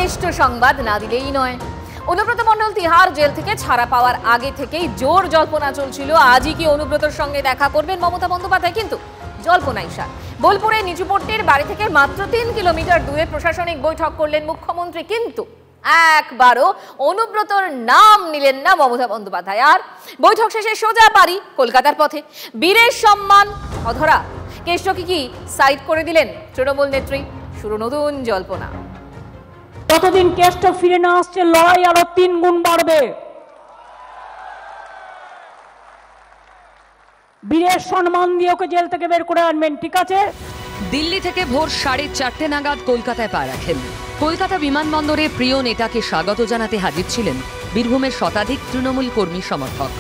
কেষ্ট সংবাদ না দিলেই নয়। অনুব্রত মণ্ডল তিহার জেল থেকে ছাড়া পাওয়ার আগে থেকেই জোর জল্পনা চলছিল আজই কি অনুব্রতর সঙ্গে দেখা করবেন মমতা বন্দ্যোপাধ্যায়, কিন্তু জল্পনাই সার। বোলপুরে নিচুপট্টির বাড়ি থেকে মাত্র 3 কিলোমিটার দূরে প্রশাসনিক বৈঠক করলেন মুখ্যমন্ত্রী, কিন্তু একবারও অনুব্রতর নাম নিলেন না মমতা বন্দ্যোপাধ্যায়। আর বৈঠক শেষে সোজা বাড়ি কলকাতার পথে। বীরের সম্মান অধরা। কেষ্টকে কি সাইড করে দিলেন তৃণমূল নেত্রী? শুরু নতুন জল্পনা। যতদিন কেষ্ট ফিরে না আসছে লড়াই আরো 3 গুণ বাড়বে। বীরের সম্মান দিয়ে ওকে জেল থেকে বের করে আনবেন, ঠিক আছে? দিল্লি থেকে ভোর 4:30 নাগাদ কলকাতায় পা রাখেন। কলকাতা বিমানবন্দরে প্রিয় নেতাকে স্বাগত জানাতে হাজির ছিলেন বীরভূমের শতাধিক তৃণমূল কর্মী সমর্থক।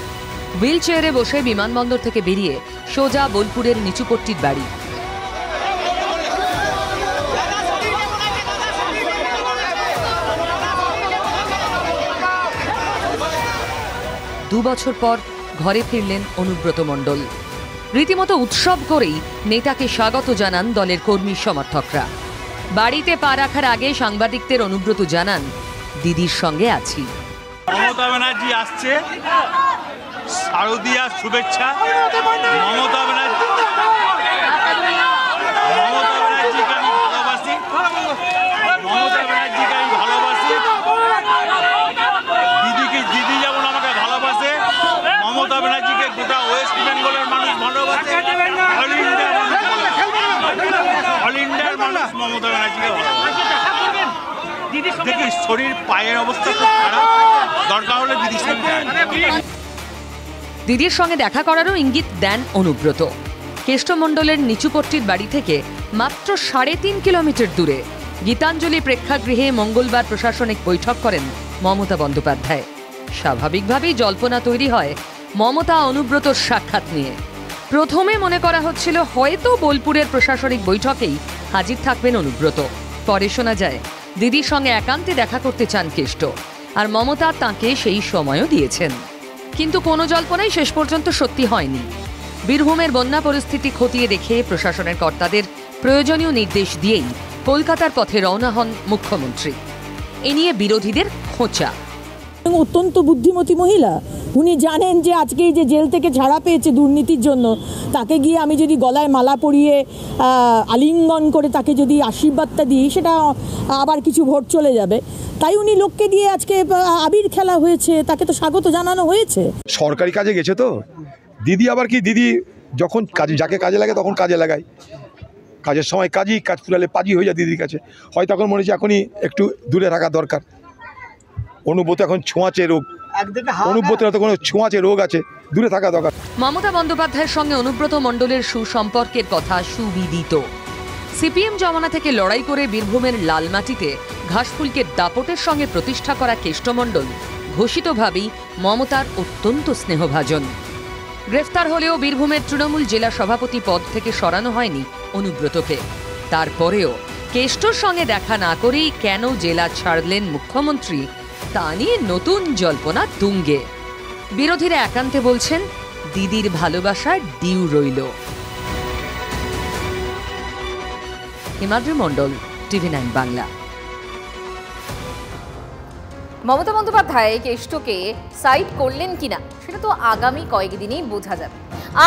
হুইল চেয়ারে বসে বিমানবন্দর থেকে বেরিয়ে সোজা বোলপুরের নিচুপট্টির বাড়ি। দু বছর পর ঘরে ফিরলেন অনুব্রত মণ্ডল। রীতিমতো উৎসব করেই নেতাকে স্বাগত জানান দলের কর্মী সমর্থকরা। বাড়িতে পা রাখার আগে সাংবাদিকদের অনুব্রত জানান, দিদির সঙ্গে আছি। মমতা ব্যানার্জি আসছে, শারদীয়ার শুভেচ্ছা। মমতা ব্যানার্জিকে আমি ভালোবাসি, মমতা ব্যানার্জিকে আমি ভালোবাসি। দিদি যেমন আমাকে ভালোবাসে, মমতা ব্যানার্জিকে গোটা ওয়েস্ট বেঙ্গলের মানুষ ভালোবাসে, অল ইন্ডিয়ার মানুষ মমতা ব্যানার্জিকে ভালোবাসে। দেখি শরীর পায়ের অবস্থা খুব খারাপ, দরকার হলে দিদির সঙ্গে। দিদির সঙ্গে দেখা করারও ইঙ্গিত দেন অনুব্রত। কেষ্টমণ্ডলের নিচুপট্টির বাড়ি থেকে মাত্র 3.5 কিলোমিটার দূরে গীতাঞ্জলি প্রেক্ষাগৃহে মঙ্গলবার প্রশাসনিক বৈঠক করেন মমতা বন্দ্যোপাধ্যায়। স্বাভাবিকভাবেই জল্পনা তৈরি হয় মমতা অনুব্রতর সাক্ষাৎ নিয়ে। প্রথমে মনে করা হচ্ছিল হয়তো বোলপুরের প্রশাসনিক বৈঠকেই হাজির থাকবেন অনুব্রত। পরে শোনা যায় দিদির সঙ্গে একান্তে দেখা করতে চান কেষ্ট, আর মমতা তাঁকে সেই সময়ও দিয়েছেন। কিন্তু কোনো জল্পনাই শেষ পর্যন্ত সত্যি হয়নি। বীরভূমের বন্যা পরিস্থিতি খতিয়ে দেখে প্রশাসনের কর্তাদের প্রয়োজনীয় নির্দেশ দিয়েই কলকাতার পথে রওনা হন মুখ্যমন্ত্রী। এ নিয়ে বিরোধীদের খোঁচা। অত্যন্ত বুদ্ধিমতী মহিলা, উনি জানেন যে আজকে যে জেল থেকে ছাড়া পেয়েছে দুর্নীতির জন্য, তাকে গিয়ে আমি যদি গলায় মালা পরিয়ে আলিঙ্গন করে তাকে যদি আশীর্বাদটা দিই, সেটা আবার কিছু ভোট চলে যাবে। তাই উনি লোককে দিয়ে আজকে আবির খেলা হয়েছে, তাকে তো স্বাগত জানানো হয়েছে। সরকারি কাজে গেছে তো দিদি, আবার কি দিদি যখন কাজে যাকে কাজে লাগে তখন কাজে লাগায়। কাজের সময় কাজই, কাজ ফুরালে পাজি হয়ে যায় দিদির কাছে। হয়তো এখন মনে হচ্ছে এখনই একটু দূরে থাকা দরকার। অনুব্রত এখন ছোঁয়াচে রোগ, অনুব্রতের তো কোনো ছোঁয়াচে রোগ আছে, দূরে থাকা দরকার। মমতা বন্দ্যোপাধ্যায়ের সঙ্গে অনুব্রত মণ্ডলের সুসম্পর্কের কথা সুবিদিত। সিপিএম জমানা থেকে লড়াই করে বীরভূমের লালমাটিতে ঘাসফুলকে দাপটের সঙ্গে প্রতিষ্ঠা করা কেষ্টমণ্ডল ঘোষিতভাবেই মমতার অত্যন্ত স্নেহভাজন। গ্রেফতার হলেও বীরভূমের তৃণমূল জেলা সভাপতি পদ থেকে সরানো হয়নি অনুব্রতকে। তারপরেও কেষ্টর সঙ্গে দেখা না করেই কেন জেলা ছাড়লেন মুখ্যমন্ত্রী, তা নিয়ে নতুন জল্পনা তুঙ্গে। বিরোধীরা একান্তে বলছেন দিদির ভালোবাসার ডিউ রইল। হিমাদ্রি মণ্ডল, TV9 বাংলা। মমতা বন্দ্যোপাধ্যায় কেষ্টকে সাইড করলেন কিনা সেটা তো আগামী কয়েকদিনেই বোঝা যাবে।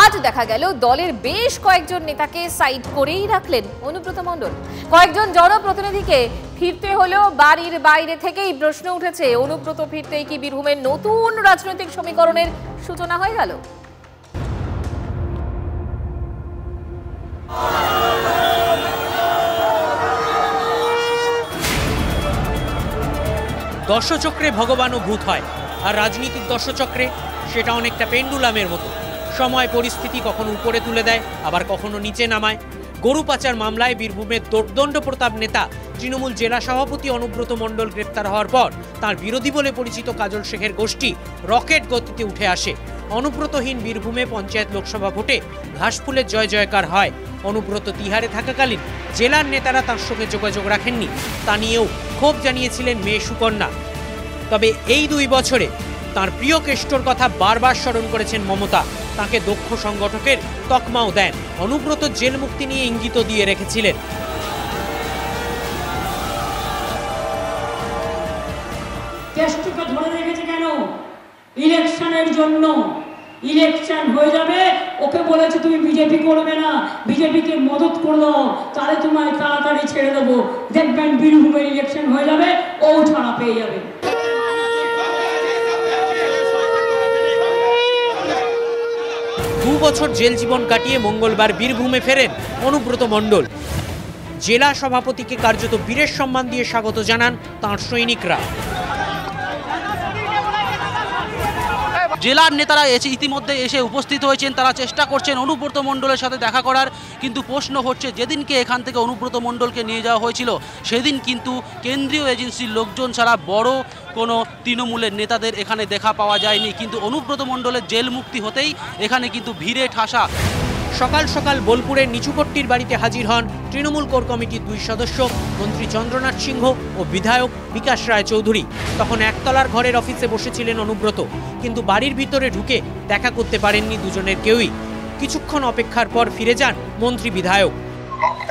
আজ দেখা গেল দলের বেশ কয়েকজন নেতাকে সাইড করেই রাখলেন অনুব্রত মণ্ডল। কয়েকজন জনপ্রতিনিধিকে ফিরতে হলেও বাড়ির বাইরে থেকেই প্রশ্ন উঠেছে, অনুব্রত ফিরতেই কি বীরভূমের নতুন রাজনৈতিক সমীকরণের সূচনা হয়ে গেল? দর্শচক্রে ভগবানও ভূত হয়, আর রাজনীতিক দর্শচক্রে সেটা অনেকটা পেন্ডুলামের মতো। সময় পরিস্থিতি কখনো উপরে তুলে দেয়, আবার কখনো নিচে নামায়। গরু পাচার মামলায় বীরভূমের দোর্দণ্ড প্রতাপ নেতা তৃণমূল জেলা সভাপতি অনুব্রত মণ্ডল গ্রেপ্তার হওয়ার পর তার বিরোধী বলে পরিচিত কাজল শেখের গোষ্ঠী রকেট গতিতে উঠে আসে। অনুব্রতহীন বীরভূমে পঞ্চায়েত লোকসভা ভোটে ঘাসফুলের জয় জয়কার হয়। অনুব্রত তিহারে থাকাকালীন জেলার নেতারা তার সঙ্গে যোগাযোগ রাখেননি, তা নিয়েও ক্ষোভ জানিয়েছিলেন মেয়ে সুকন্যা। তবে এই 2 বছরে তার প্রিয় কেষ্টর কথা বারবার স্মরণ করেছেন মমতা। তাকে দক্ষ সংগঠকের তকমাও দেন। অনুব্রত জেল মুক্তি নিয়ে ইঙ্গিত দিয়ে রেখেছিলেন। কেষ্টকে ধরে রেখেছে কেন? ইলেকশনের জন্য। ইলেকশন হয়ে যাবে, ওকে বলেছে তুমি বিজেপি করবে না, বিজেপিকে মদত করে দাও, তাহলে তোমায় তাড়াতাড়ি ছেড়ে দেবো। দেখবেন বীরভূমের ইলেকশন হয়ে যাবে, ও ছাড়া পেয়ে যাবে। 2 বছর জেল জীবন কাটিয়ে মঙ্গলবার বীরভূমে ফেরেন অনুব্রত মণ্ডল। জেলা সভাপতিকে কার্যত বীরের সম্মান দিয়ে স্বাগত জানান তাঁর সৈনিকরা। জেলার নেতারা ইতিমধ্যে এসে উপস্থিত হয়েছেন, তারা চেষ্টা করছেন অনুব্রত মণ্ডলের সাথে দেখা করার, কিন্তু প্রশ্ন হচ্ছে যেদিনকে এখান থেকে অনুব্রত মণ্ডলকে নিয়ে যাওয়া হয়েছিল সেদিন কিন্তু কেন্দ্রীয় এজেন্সির লোকজন ছাড়া বড় কোনো তৃণমূলের নেতাদের এখানে দেখা পাওয়া যায়নি, কিন্তু অনুব্রত মণ্ডলের জেল মুক্তি হতেই এখানে কিন্তু ভিড়ে ঠাসা। সকাল সকাল বোলপুরের নিচুপট্টির বাড়িতে হাজির হন তৃণমূল কোর কমিটির 2 সদস্য মন্ত্রী চন্দ্রনাথ সিংহ ও বিধায়ক বিকাশ রায় চৌধুরী। তখন একতলার ঘরের অফিসে বসেছিলেন অনুব্রত, কিন্তু বাড়ির ভিতরে ঢুকে দেখা করতে পারেননি দুজনের কেউই। কিছুক্ষণ অপেক্ষার পর ফিরে যান মন্ত্রী বিধায়ক।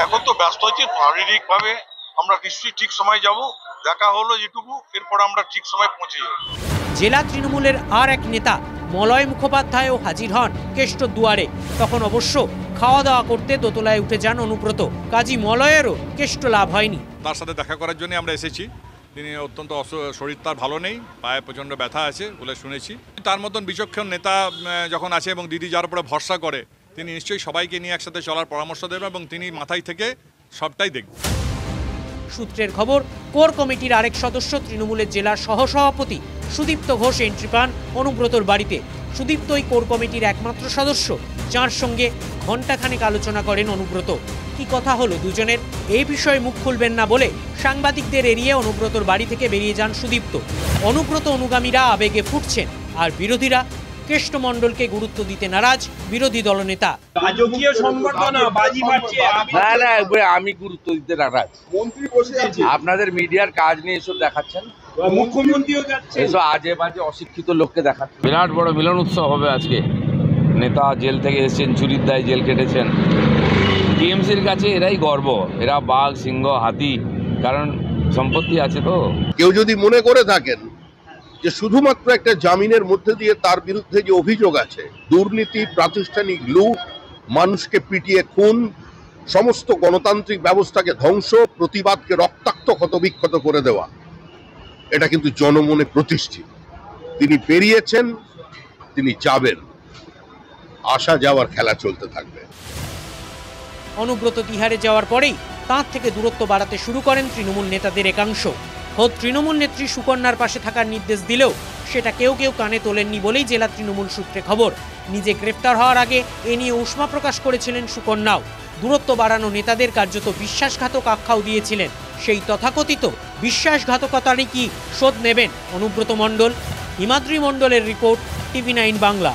এখন তো ব্যস্ত হচ্ছে, শারীরিকভাবে আমরা নিশ্চয়ই ঠিক সময় যাব, দেখা হলো যেটুকু, এরপর আমরা ঠিক সময় পৌঁছে যাব। জেলা তৃণমূলের আর এক নেতা মলয় মুখোপাধ্যায়ও হাজির হন কেষ্টর দুয়ারে। তখন অবশ্য খাওয়া দাওয়া করতে দোতলায় উঠে যান অনুব্রত, কাজী মলয়েরও কেষ্ট লাভ হয়নি। তার সাথে দেখা করার জন্য আমরা এসেছি। তিনি অত্যন্ত শরীর তার ভালো নেই, পায়ে প্রচণ্ড ব্যথা আছে বলে শুনেছি। তার মতন বিচক্ষণ নেতা যখন আছে এবং দিদি যার উপরে ভরসা করে, তিনি নিশ্চয়ই সবাইকে নিয়ে একসাথে চলার পরামর্শ দেবেন এবং তিনি মাথায় থেকে সবটাই দেখবেন। সূত্রের খবর, কোর কমিটির আরেক সদস্য তৃণমূলের জেলার সহসভাপতি সুদীপ্ত ঘোষ এন্ট্রি পান অনুব্রতর বাড়িতে। সুদীপ্তই কোর কমিটির একমাত্র সদস্য, যার সঙ্গে ঘণ্টাখানেক আলোচনা করেন অনুব্রত। কি কথা হলো দুজনের, এই বিষয়ে মুখ খুলবেন না বলে সাংবাদিকদের এড়িয়ে অনুব্রতর বাড়ি থেকে বেরিয়ে যান সুদীপ্ত। অনুব্রত অনুগামীরা আবেগে ফুটছেন, আর বিরোধীরা কেষ্টমণ্ডলকে গুরুত্ব দিতে নারাজ বিরোধী দলনেতা। রাজকীয় সংবর্ধনা বাজি মারছে। আমি গুরুত্ব দিতে নারাজ। মন্ত্রী বসে আছে, আপনাদের মিডিয়ার কাজ নিয়ে এসব দেখাচ্ছেন, মুখ্যমন্ত্রীও যাচ্ছে, এসব আজে বাজে অশিক্ষিত লোককে দেখাচ্ছেন। বিরাট বড় মিলন উৎসব হবে আজকে। নেতা জেল থেকে এসেছেন, চুরির দায়ে জেল কেটেছেন। টিএমসির কাছে এরাই গর্ব, এরা বাঘ, সিংহ, হাতি, কারণ সম্পত্তি আছে। তো কেউ যদি মনে করে থাকেন যে শুধুমাত্র একটা জামিনের মধ্যে দিয়ে তার বিরুদ্ধে যে অভিযোগ আছে, দুর্নীতি, প্রাতিষ্ঠানিক লুট, মানুষকে পিটিয়ে খুন, সমস্ত গণতান্ত্রিক ব্যবস্থাকে ধ্বংস, প্রতিবাদকে রক্তাক্ত ক্ষতবিক্ষত করে দেওয়া, এটা কিন্তু জনমনে প্রতিষ্ঠিত। তিনি বেরিয়েছেন, তিনি যাবেন, আসা যাওয়ার খেলা চলতে থাকবে। অনুব্রত তিহারে যাওয়ার পরেই তাঁর থেকে দূরত্ব বাড়াতে শুরু করেন তৃণমূল নেতাদের একাংশ। খোদ তৃণমূল নেত্রী সুকন্যার পাশে থাকার নির্দেশ দিলেও সেটা কেউ কানে তোলেননি বলেই জেলা তৃণমূল সূত্রে খবর। নিজে গ্রেফতার হওয়ার আগে এ নিয়ে উষ্মা প্রকাশ করেছিলেন সুকন্যাও। দূরত্ব বাড়ানো নেতাদের কার্যত বিশ্বাসঘাতক আখ্যাও দিয়েছিলেন। সেই তথাকথিত বিশ্বাসঘাতকতারই কি শোধ নেবেন অনুব্রত মণ্ডল? হিমাদ্রি মণ্ডলের রিপোর্ট, TV9 বাংলা।